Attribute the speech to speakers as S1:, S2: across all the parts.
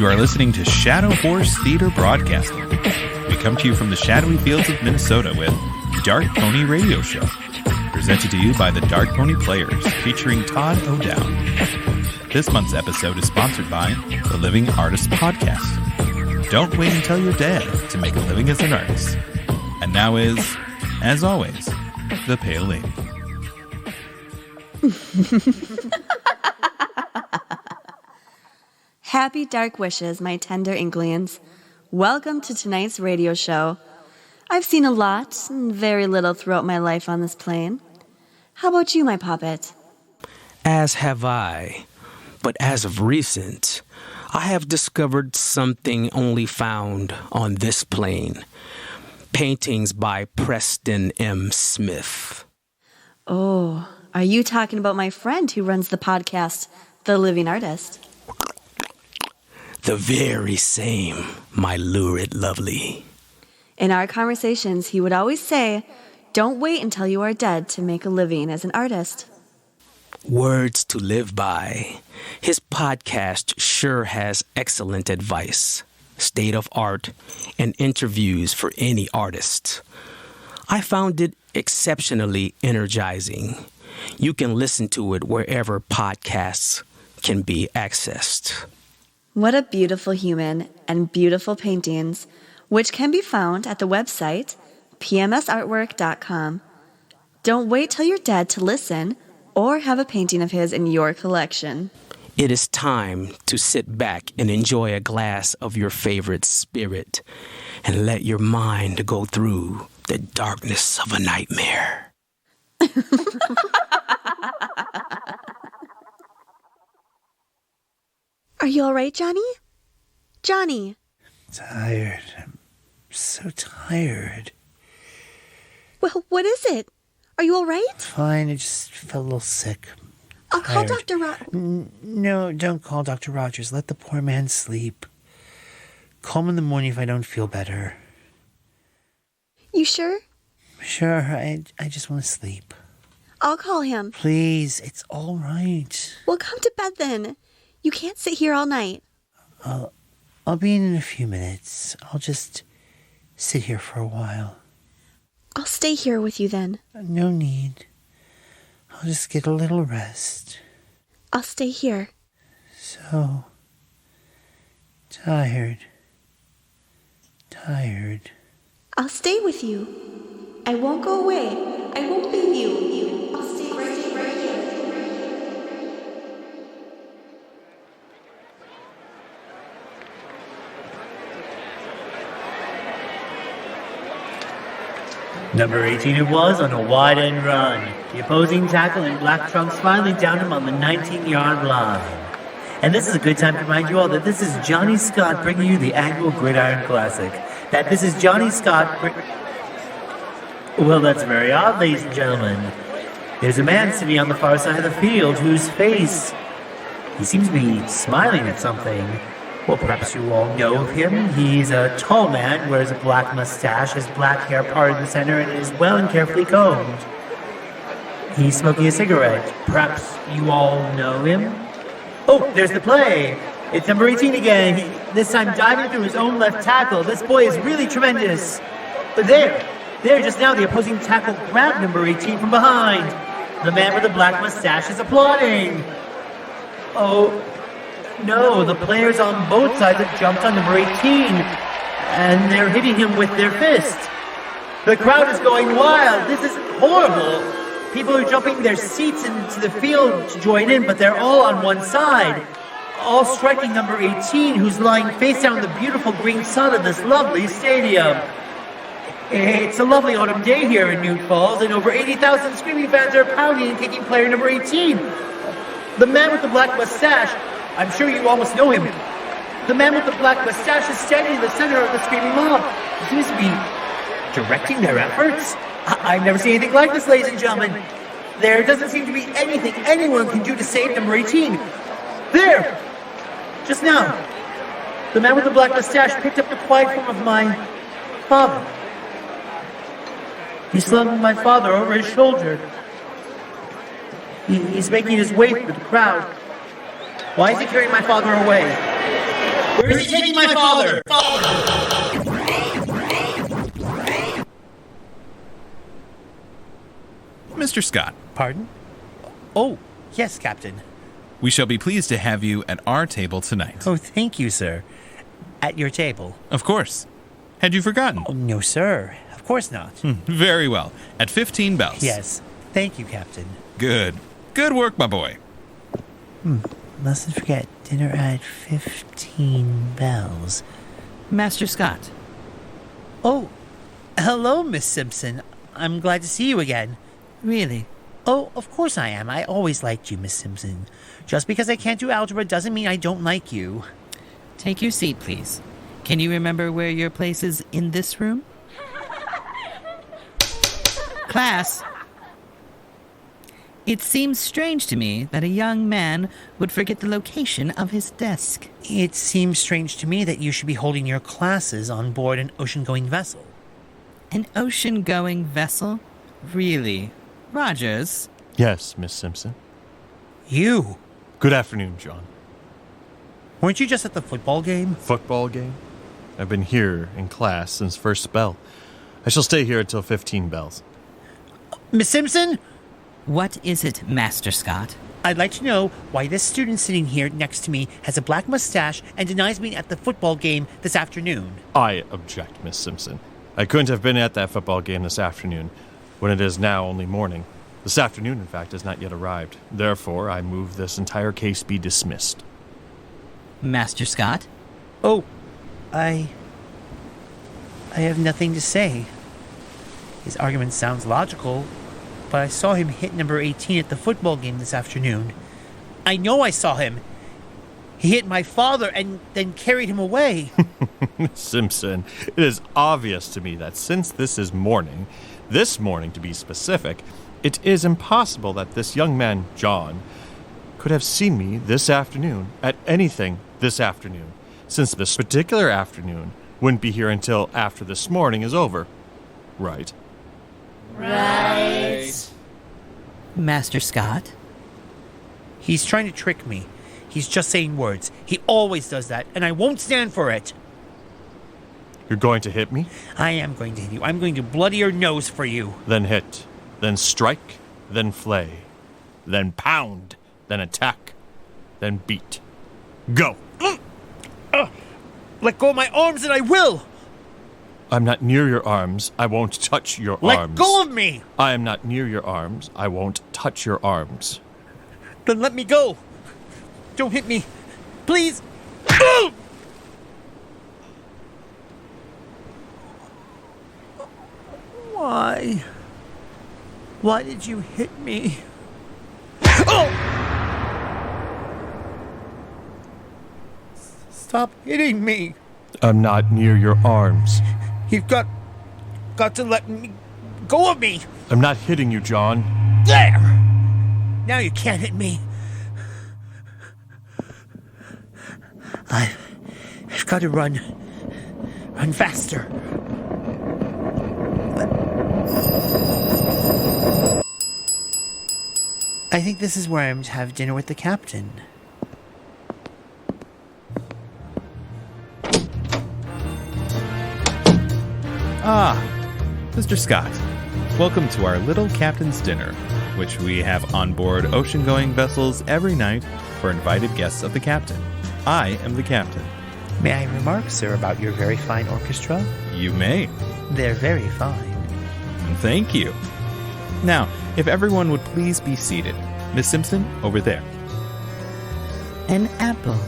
S1: You are listening to Shadow Horse Theater Broadcasting. We come to you from the shadowy fields of Minnesota with Dark Pony Radio Show, presented to you by the Dark Pony Players, featuring Todd O'Down. This month's episode is sponsored by the Living Artist Podcast. Don't wait until you're dead to make a living as an artist. And now is, as always, the Pale Lady.
S2: Happy dark wishes, my tender inklings. Welcome to tonight's radio show. I've seen a lot and very little throughout my life on this plane. How about you, my puppet?
S3: As have I. But as of recent, I have discovered something only found on this plane. Paintings by Preston M. Smith.
S2: Oh, are you talking about my friend who runs the podcast, The Living Artist?
S3: The very same, my lurid lovely.
S2: In our conversations, he would always say, "Don't wait until you are dead to make a living as an artist."
S3: Words to live by. His podcast sure has excellent advice, state of art, and interviews for any artist. I found it exceptionally energizing. You can listen to it wherever podcasts can be accessed.
S2: What a beautiful human and beautiful paintings, which can be found at the website pmsartwork.com. Don't wait till you're dead to listen or have a painting of his in your collection.
S3: It is time to sit back and enjoy a glass of your favorite spirit and let your mind go through the darkness of a nightmare.
S2: Are you all right, Johnny? Johnny.
S4: Tired. I'm so tired.
S2: Well, what is it? Are you all right?
S4: Fine, I just felt a little sick.
S2: I'll call Dr.
S4: No, don't call Dr. Rogers. Let the poor man sleep. Call him in the morning if I don't feel better.
S2: You sure?
S4: Sure, I just want to sleep.
S2: I'll call him.
S4: Please, it's all right.
S2: Well, come to bed then. You can't sit here all night.
S4: I'll be in a few minutes. I'll just sit here for a while.
S2: I'll stay here with you then.
S4: No need. I'll just get a little rest.
S2: I'll stay here.
S4: So tired.
S2: I'll stay with you. I won't go away. I won't leave you. I'll stay right here.
S5: Number 18 it was on a wide-end run. The opposing tackle in black trunks finally downed him on the 19-yard line. And this is a good time to remind you all that this is Johnny Scott bringing you the annual Gridiron Classic. That this is Johnny Scott Well, that's very odd, ladies and gentlemen. There's a man sitting on the far side of the field whose face... he seems to be smiling at something. Well, perhaps you all know of him. He's a tall man, wears a black mustache, has black hair parted in the center, and is well and carefully combed. He's smoking a cigarette. Perhaps you all know him? Oh, there's the play. It's number 18 again. This time diving through his own left tackle. This boy is really tremendous. But there, just now the opposing tackle grabbed number 18 from behind. The man with the black mustache is applauding. Oh, no, the players on both sides have jumped on number 18, and they're hitting him with their fists. The crowd is going wild. This is horrible. People are jumping their seats into the field to join in, but they're all on one side, all striking number 18, who's lying face down on the beautiful green sod of this lovely stadium. It's a lovely autumn day here in Newt Falls, and over 80,000 screaming fans are pounding and kicking player number 18. The man with the black mustache, I'm sure you almost know him. The man with the black mustache is standing in the center of the screaming mob. He seems to be directing their efforts. I've never seen anything like this, ladies and gentlemen. There doesn't seem to be anything anyone can do to save number 18. There! Just now, the man with the black mustache picked up the quiet form of my father. He slung my father over his shoulder. He's making his way through the crowd. Why is he carrying my father away? Where is he taking my father?
S1: Mr. Scott,
S4: Pardon? Oh, yes, Captain.
S1: we shall be pleased to have you at our table tonight.
S4: Oh, thank you, sir. At your table.
S1: Of course. Had you forgotten?
S4: Oh, no, sir. Of course not.
S1: Very well. At 15 bells.
S4: Yes. Thank you, Captain.
S1: Good. Good work, my boy.
S4: Mustn't forget, dinner at 15 bells.
S6: Master Scott.
S4: Oh, hello, Miss Simpson. I'm glad to see you again.
S6: Really?
S4: Oh, of course I am. I always liked you, Miss Simpson. Just because I can't do algebra doesn't mean I don't like you.
S6: Take your seat, please. Can you remember where your place is in this room? Class. It seems strange to me that a young man would forget the location of his desk.
S4: It seems strange to me that you should be holding your classes on board an ocean-going vessel.
S6: An ocean-going vessel? Really? Rogers?
S7: Yes, Miss Simpson.
S4: You?
S7: Good afternoon, John.
S4: Weren't you just at the football game?
S7: Football game? I've been here in class since first bell. I shall stay here until 15 bells.
S4: Miss Simpson?
S6: What is it, Master Scott?
S4: I'd like to know why this student sitting here next to me has a black mustache and denies being at the football game this afternoon.
S7: I object, Miss Simpson. I couldn't have been at that football game this afternoon, when it is now only morning. This afternoon, in fact, has not yet arrived. Therefore, I move this entire case be dismissed.
S6: Master Scott?
S4: Oh, I have nothing to say. His argument sounds logical, but I saw him hit number 18 at the football game this afternoon. I know I saw him. He hit my father and then carried him away.
S7: Miss Simpson, it is obvious to me that since this morning to be specific, it is impossible that this young man, John, could have seen me this afternoon at anything this afternoon, since this particular afternoon wouldn't be here until after this morning is over. Right.
S6: Master Scott?
S4: He's trying to trick me. He's just saying words. He always does that, and I won't stand for it.
S7: You're going to hit me?
S4: I am going to hit you. I'm going to bloody your nose for you.
S7: Then hit. Then strike. Then flay. Then pound. Then attack. Then beat. Go!
S4: Let go of my arms and I will!
S7: I'm not near your arms. I won't touch your arms.
S4: Let go of me!
S7: I am not near your arms. I won't touch your arms.
S4: Then let me go. Don't hit me. Please. Why? Why did you hit me? Stop hitting me.
S7: I'm not near your arms.
S4: You've got to let me go of me.
S7: I'm not hitting you, John.
S4: There! Now you can't hit me. I've got to run. Run faster. I think this is where I'm to have dinner with the captain.
S1: Ah, Mr. Scott. Welcome to our little captain's dinner, which we have on board ocean-going vessels every night for invited guests of the captain. I am the captain.
S4: May I remark, sir, about your very fine orchestra?
S1: You may.
S4: They're very fine.
S1: Thank you. Now, if everyone would please be seated. Miss Simpson, over there.
S6: An apple.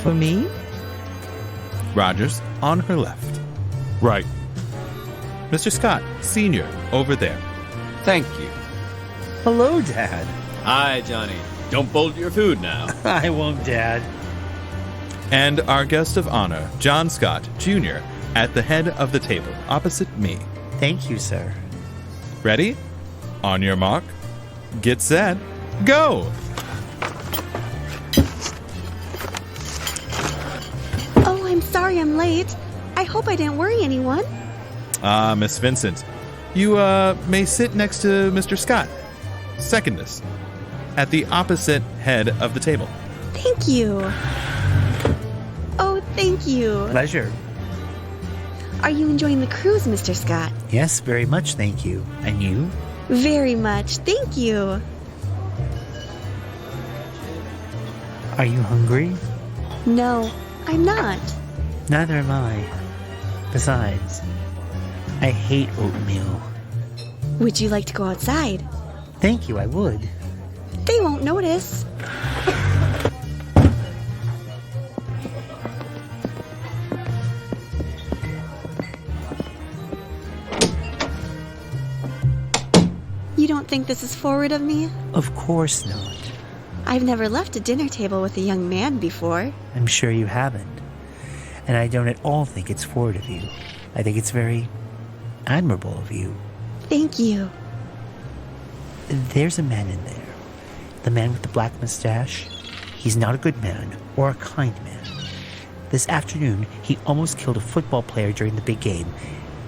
S6: For me?
S1: Rogers, on her left.
S7: Right.
S1: Mr. Scott, Sr., over there.
S8: Thank you.
S4: Hello, Dad.
S8: Hi, Johnny. Don't bolt your food now.
S4: I won't, Dad.
S1: And our guest of honor, John Scott, Jr., at the head of the table, opposite me.
S4: Thank you, sir.
S1: Ready? On your mark. Get set. Go!
S2: Oh, I'm sorry I'm late. I hope I didn't worry anyone.
S1: Miss Vincent, you, may sit next to Mr. Scott, secondest, at the opposite head of the table.
S2: Thank you. Thank you.
S4: Pleasure.
S2: Are you enjoying the cruise, Mr. Scott?
S4: Yes, very much, thank you. And you?
S2: Very much, thank you.
S4: Are you hungry?
S2: No, I'm not.
S4: Neither am I. Besides, I hate oatmeal.
S2: Would you like to go outside?
S4: Thank you, I would.
S2: They won't notice. You don't think this is forward of me?
S4: Of course not.
S2: I've never left a dinner table with a young man before.
S4: I'm sure you haven't. And I don't at all think it's forward of you. I think it's very admirable of you.
S2: Thank you.
S4: There's a man in there. The man with the black mustache. He's not a good man or a kind man. This afternoon, he almost killed a football player during the big game.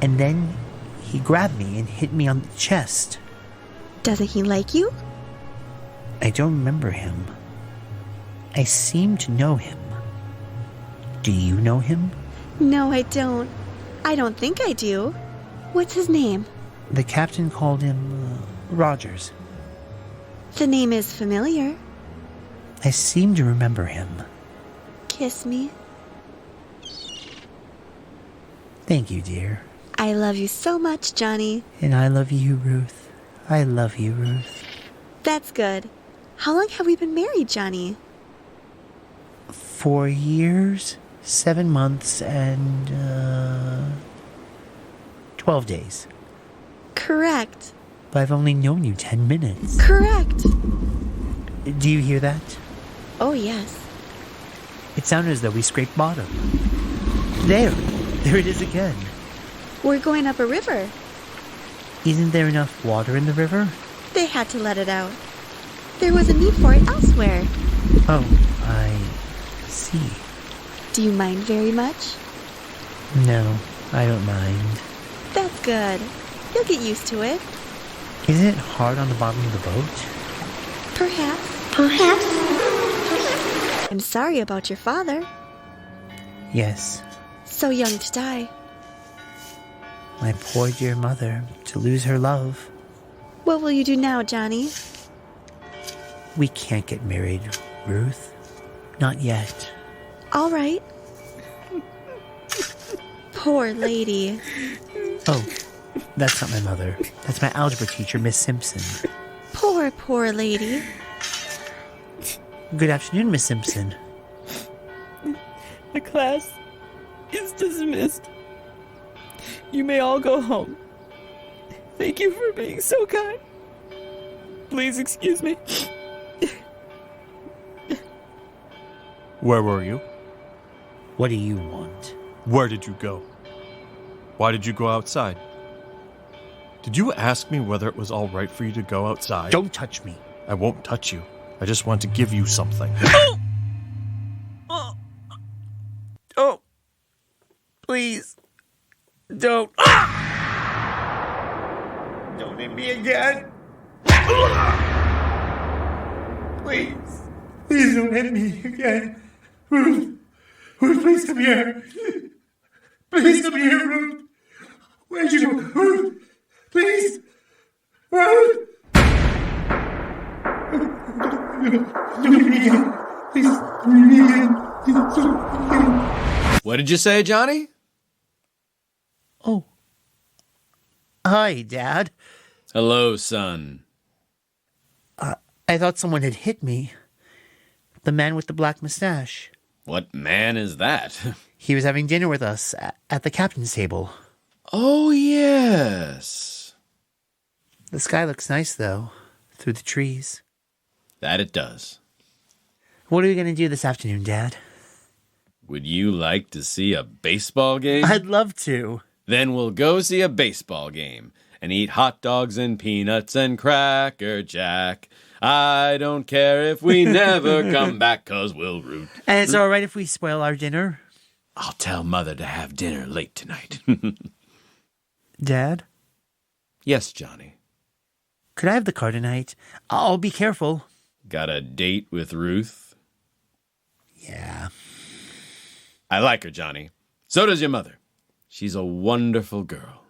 S4: And then he grabbed me and hit me on the chest.
S2: Doesn't he like you?
S4: I don't remember him. I seem to know him. Do you know him?
S2: No, I don't. I don't think I do. What's his name?
S4: The captain called him Rogers.
S2: The name is familiar.
S4: I seem to remember him.
S2: Kiss me.
S4: Thank you, dear.
S2: I love you so much, Johnny.
S4: And I love you, Ruth. I love you, Ruth.
S2: That's good. How long have we been married, Johnny?
S4: 4 years, 7 months, and 12 days.
S2: Correct.
S4: But I've only known you 10 minutes.
S2: Correct.
S4: Do you hear that?
S2: Oh, yes.
S4: It sounded as though we scraped bottom. There it is again.
S2: We're going up a river.
S4: Isn't there enough water in the river?
S2: They had to let it out. There was a need for it elsewhere.
S4: Oh, I see.
S2: Do you mind very much?
S4: No, I don't mind.
S2: That's good. You'll get used to it.
S4: Isn't it hard on the bottom of the boat?
S2: Perhaps. I'm sorry about your father.
S4: Yes.
S2: So young to die.
S4: My poor dear mother, to lose her love.
S2: What will you do now, Johnny?
S4: We can't get married, Ruth. Not yet.
S2: All right. Poor lady.
S4: Oh, that's not my mother. That's my algebra teacher, Miss Simpson.
S2: Poor lady.
S4: Good afternoon, Miss Simpson.
S9: The class is dismissed. You may all go home. Thank you for being so kind. Please excuse me.
S7: Where were you?
S4: What do you want?
S7: Where did you go? Why did you go outside? Did you ask me whether it was all right for you to go outside?
S4: Don't touch me.
S7: I won't touch you. I just want to give you something.
S4: Oh, please. Don't. Don't hit me again. Please. Please don't hit me again. Ruth. Ruth, please come here. Please come here, Ruth. Where'd you go? Ruth. Please. Ruth. Don't hit me again. Please don't hit me again. Please don't hit me again.
S8: What did you say, Johnny?
S4: Oh. Hi, Dad.
S8: Hello, son.
S4: I thought someone had hit me. The man with the black mustache.
S8: What man is that?
S4: He was having dinner with us at the captain's table.
S8: Oh, yes.
S4: The sky looks nice, though, through the trees.
S8: That it does.
S4: What are we going to do this afternoon, Dad?
S8: Would you like to see a baseball game?
S4: I'd love to.
S8: Then we'll go see a baseball game and eat hot dogs and peanuts and Cracker Jack. I don't care if we never come back, 'cause we'll root.
S4: And it's all right if we spoil our dinner?
S8: I'll tell Mother to have dinner late tonight.
S4: Dad?
S8: Yes, Johnny.
S4: Could I have the car tonight? I'll be careful.
S8: Got a date with Ruth?
S4: Yeah.
S8: I like her, Johnny. So does your mother. She's a wonderful girl.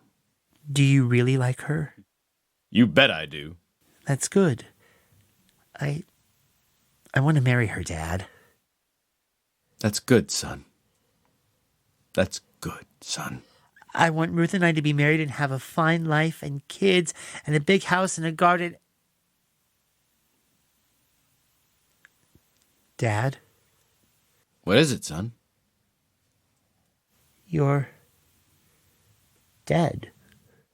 S4: Do you really like her?
S8: You bet I do.
S4: That's good. I want to marry her, Dad.
S8: That's good, son. That's good, son.
S4: I want Ruth and I to be married and have a fine life and kids and a big house and a garden. Dad?
S8: What is it, son?
S4: You're dead.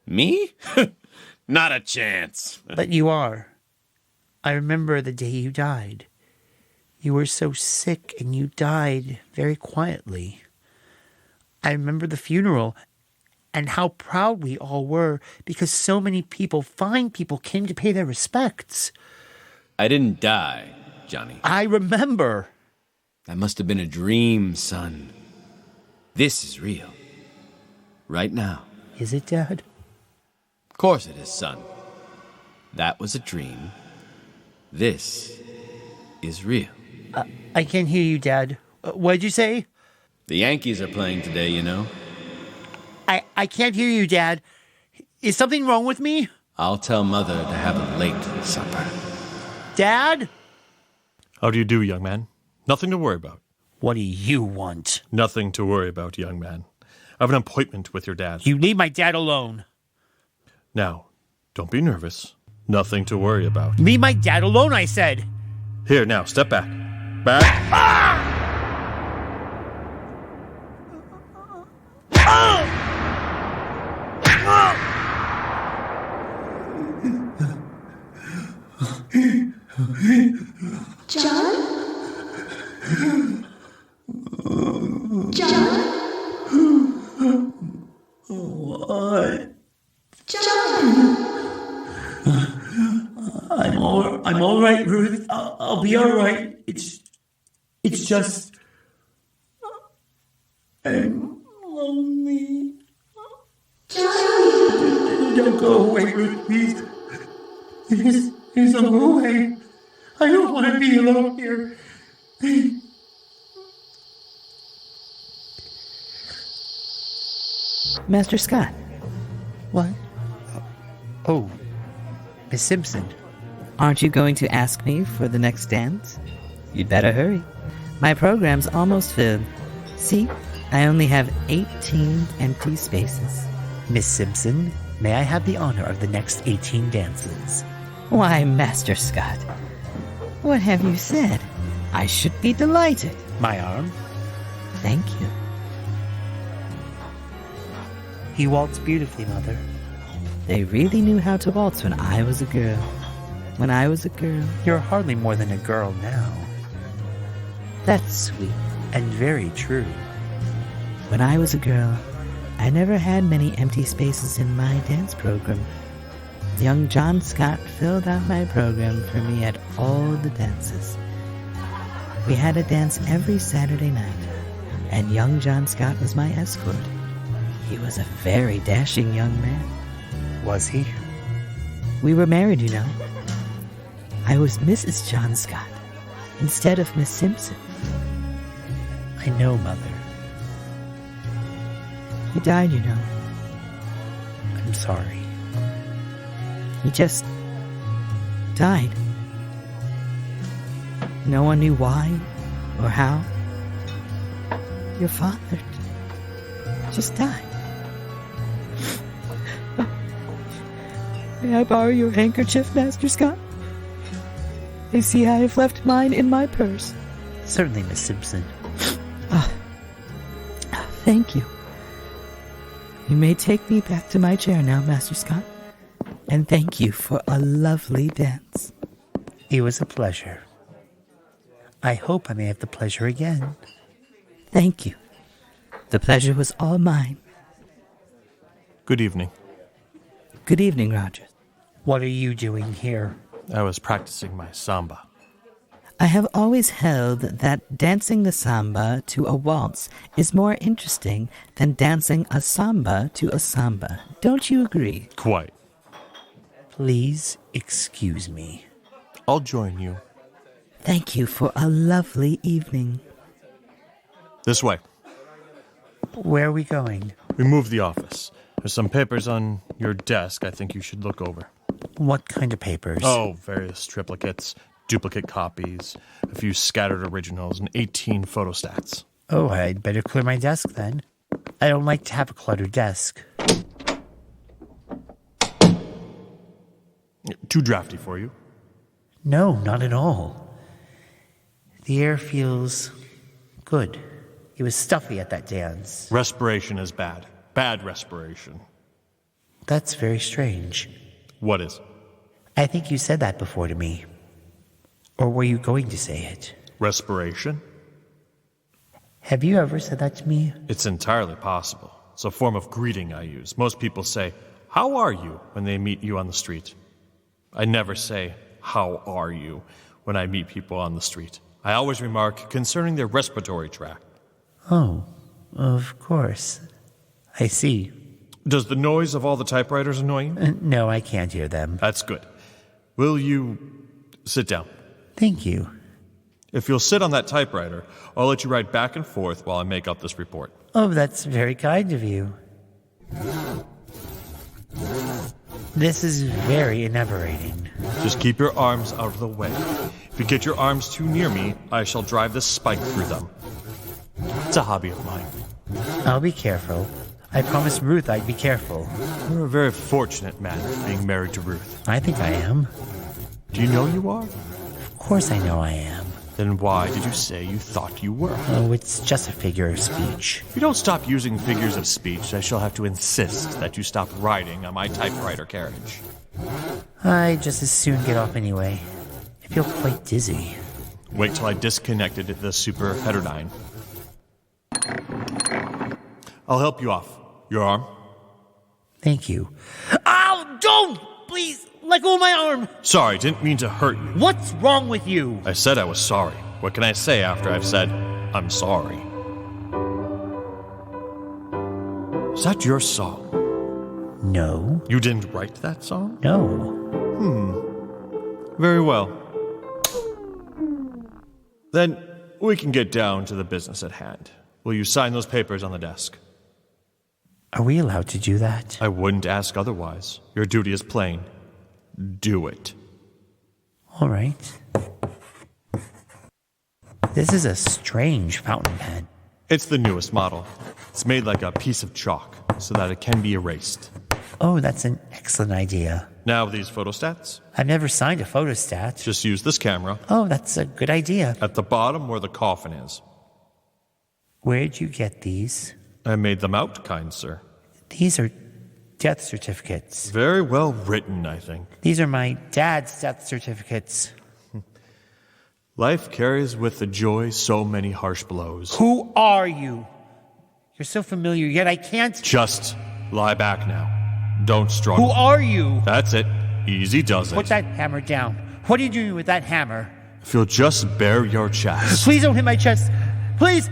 S8: Me? Not a chance.
S4: But you are. I remember the day you died. You were so sick and you died very quietly. I remember the funeral and how proud we all were because so many people, fine people, came to pay their respects.
S8: I didn't die, Johnny.
S4: I remember.
S8: That must have been a dream, son. This is real. Right now.
S4: Is it, Dad?
S8: Of course it is, son. That was a dream. This is real.
S4: I can't hear you, Dad. What'd you say?
S8: The Yankees are playing today, you know.
S4: I can't hear you, Dad. Is something wrong with me?
S8: I'll tell Mother to have a late supper.
S4: Dad?
S7: How do you do, young man? Nothing to worry about.
S4: What do you want?
S7: Nothing to worry about, young man. I have an appointment with your dad.
S4: You leave my dad alone.
S7: Now, don't be nervous. Nothing to worry about.
S4: Leave my dad alone, I said.
S7: Here, now, step back. Back.
S4: Ah!
S2: John? John?
S5: What?
S2: John?
S5: I'm all right, Ruth. I'll be all right. It's just I'm lonely.
S2: John?
S5: Don't go away, Ruth, please. Please don't go away. I don't want to be alone here.
S6: Master Scott.
S4: What? Oh, Miss Simpson.
S6: Aren't you going to ask me for the next dance? You'd better hurry. My program's almost filled. See, I only have 18 empty spaces.
S4: Miss Simpson, may I have the honor of the next 18 dances?
S6: Why, Master Scott, what have you said? I should be delighted.
S4: My arm?
S6: Thank you.
S4: He waltzed beautifully, Mother.
S6: They really knew how to waltz when I was a girl. When I was a girl.
S4: You're hardly more than a girl now.
S6: That's sweet.
S4: And very true.
S6: When I was a girl, I never had many empty spaces in my dance program. Young John Scott filled out my program for me at all the dances. We had a dance every Saturday night, and young John Scott was my escort. He was a very dashing young man.
S4: Was he?
S6: We were married, you know. I was Mrs. John Scott instead of Miss Simpson.
S4: I know, Mother.
S6: He died, you know.
S4: I'm sorry.
S6: He just died. No one knew why or how. Your father just died. May I borrow your handkerchief, Master Scott? I see I have left mine in my purse.
S4: Certainly, Miss Simpson.
S6: Thank you. You may take me back to my chair now, Master Scott. And thank you for a lovely dance.
S4: It was a pleasure. I hope I may have the pleasure again.
S6: Thank you. The pleasure was all mine.
S7: Good evening.
S6: Good evening, Roger.
S4: What are you doing here?
S7: I was practicing my samba.
S6: I have always held that dancing the samba to a waltz is more interesting than dancing a samba to a samba. Don't you agree?
S7: Quite.
S4: Please excuse me.
S7: I'll join you.
S6: Thank you for a lovely evening.
S7: This way.
S4: Where are we going?
S7: We moved the office. There's some papers on your desk I think you should look over.
S4: What kind of papers?
S7: Oh, various triplicates, duplicate copies, a few scattered originals, and 18 photostats.
S4: Oh, I'd better clear my desk then. I don't like to have a cluttered desk.
S7: Too drafty for you?
S4: No, not at all. The air feels good. It was stuffy at that dance.
S7: Respiration is bad. Bad respiration.
S4: That's very strange.
S7: What is?
S4: I think you said that before to me. Or were you going to say it?
S7: Respiration?
S4: Have you ever said that to me?
S7: It's entirely possible. It's a form of greeting I use. Most people say, "How are you?" when they meet you on the street. I never say, "How are you?" when I meet people on the street. I always remark concerning their respiratory tract.
S4: Oh, of course. I see.
S7: Does the noise of all the typewriters annoy you?
S4: No, I can't hear them.
S7: That's good. Will you sit down?
S4: Thank you.
S7: If you'll sit on that typewriter, I'll let you write back and forth while I make up this report.
S4: Oh, that's very kind of you. This is very enervating.
S7: Just keep your arms out of the way. If you get your arms too near me, I shall drive this spike through them. It's a hobby of mine.
S4: I'll be careful. I promised Ruth I'd be careful.
S7: You're a very fortunate man being married to Ruth.
S4: I think I am.
S7: Do you know you are?
S4: Of course I know I am.
S7: Then why did you say you thought you were?
S4: Oh, it's just a figure of speech.
S7: If you don't stop using figures of speech, I shall have to insist that you stop riding on my typewriter carriage.
S4: I'd just as soon get off anyway. I feel quite dizzy.
S7: Wait till I disconnected the super heterodyne. I'll help you off. Your arm?
S4: Thank you. Ow! Don't! Please, let go of my arm!
S7: Sorry, didn't mean to hurt you.
S4: What's wrong with you?
S7: I said I was sorry. What can I say after I've said, I'm sorry? Is that your song?
S4: No.
S7: You didn't write that song?
S4: No.
S7: Very well. Then we can get down to the business at hand. Will you sign those papers on the desk?
S4: Are we allowed to do that?
S7: I wouldn't ask otherwise. Your duty is plain. Do it.
S4: All right. This is a strange fountain pen.
S7: It's the newest model. It's made like a piece of chalk so that it can be erased.
S4: Oh, that's an excellent idea.
S7: Now these photostats.
S4: I've never signed a photostat.
S7: Just use this camera.
S4: Oh, that's a good idea.
S7: At the bottom where the coffin is.
S4: Where'd you get these?
S7: I made them out, kind sir.
S4: These are death certificates.
S7: Very well written, I think.
S4: These are my dad's death certificates.
S7: Life carries with the joy so many harsh blows.
S4: Who are you? You're so familiar, yet I can't...
S7: Just lie back now. Don't struggle.
S4: Who are you?
S7: That's it. Easy does it.
S4: Put that hammer down. What are you doing with that hammer?
S7: If you'll just bare your chest.
S4: Please don't hit my chest. Please.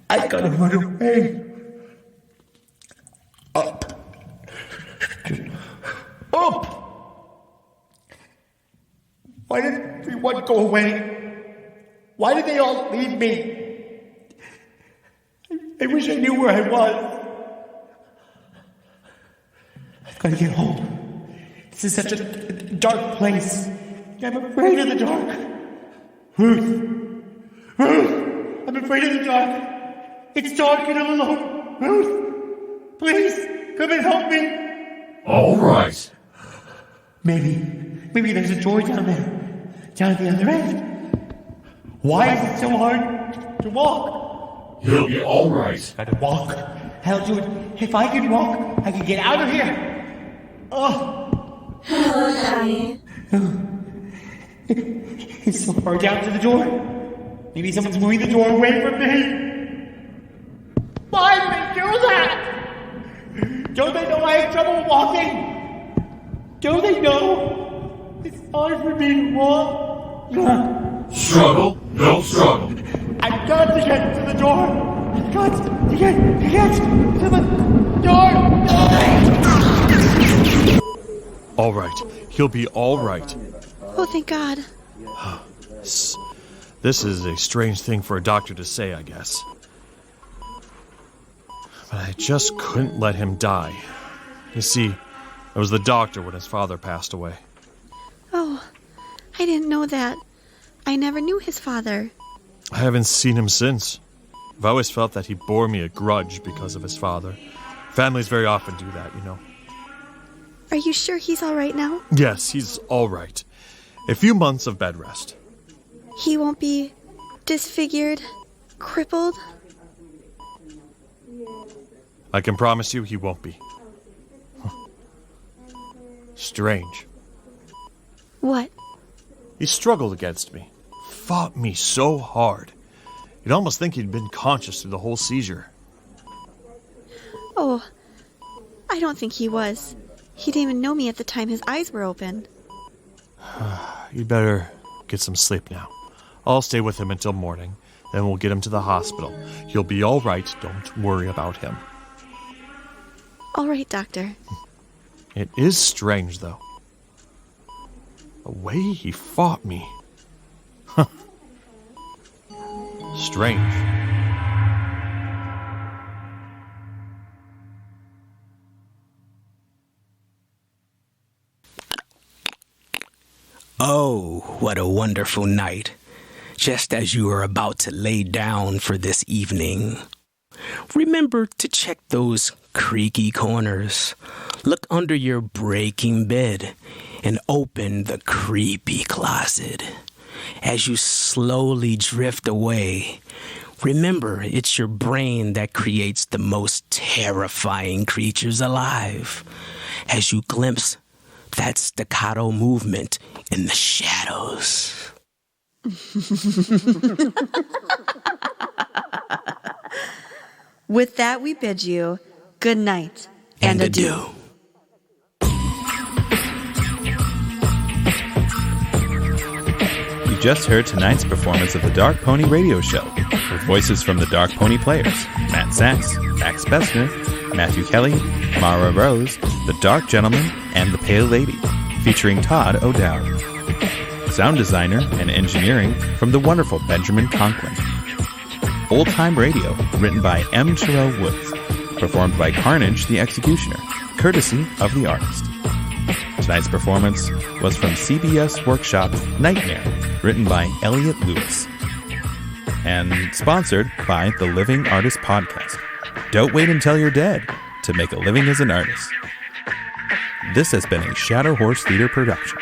S4: I gotta run away. Up. Why did everyone go away? Why did they all leave me? I wish I knew where I was. I've got to get home. This is such a dark place. I'm afraid of the dark. Ruth! I'm afraid of the dark. It's dark and I'm alone. Ruth! Please, come and help me.
S10: All right.
S4: Maybe there's a door down there. Down at the other end. Why is it so hard to walk?
S10: You'll be all right.
S4: Gotta walk. I'll do it. If I can walk, I can get out of here. Oh.
S2: Hello, Daddy.
S4: It's so far down to the door. Maybe someone's moving the door away from me. Why do they do that? Don't they know I have trouble walking? Don't they know?
S5: I forbid one.
S10: Struggle, no struggle.
S5: I've got to get to the door. I've got to get to the door.
S7: All right. He'll be all right.
S2: Oh, thank God.
S7: This is a strange thing for a doctor to say, I guess. But I just couldn't let him die. You see, I was the doctor when his father passed away.
S2: Oh, I didn't know that. I never knew his father.
S7: I haven't seen him since. I've always felt that he bore me a grudge because of his father. Families very often do that, you know.
S2: Are you sure he's all right now?
S7: Yes, he's all right. A few months of bed rest.
S2: He won't be disfigured, crippled?
S7: I can promise you he won't be. Strange.
S2: What?
S7: He struggled against me. Fought me so hard. You'd almost think he'd been conscious through the whole seizure.
S2: Oh, I don't think he was. He didn't even know me at the time his eyes were open.
S7: You'd better get some sleep now. I'll stay with him until morning. Then we'll get him to the hospital. He'll be all right. Don't worry about him.
S2: All right, Doctor.
S7: It is strange, though. The way he fought me. Strange.
S3: Oh, what a wonderful night. Just as you are about to lay down for this evening. Remember to check those creaky corners. Look under your breaking bed and open the creepy closet. As you slowly drift away, remember it's your brain that creates the most terrifying creatures alive. As you glimpse that staccato movement in the shadows.
S2: With that, we bid you good night and adieu.
S1: You just heard tonight's performance of the Dark Pony Radio Show, with voices from the Dark Pony players, Matt Sachs, Max Bessner, Matthew Kelly, Mara Rose, the Dark Gentleman, and the Pale Lady, featuring Todd O'Dowd. Sound designer and engineering from the wonderful Benjamin Conklin. Old Time Radio, written by M.Terrell Woods, performed by Carnage the Executioner, courtesy of the artist. Tonight's performance was from CBS Workshop Nightmare, written by Elliot Lewis, and sponsored by the Living Artist Podcast. Don't wait until you're dead to make a living as an artist. This has been a Shadow Horse Theater production.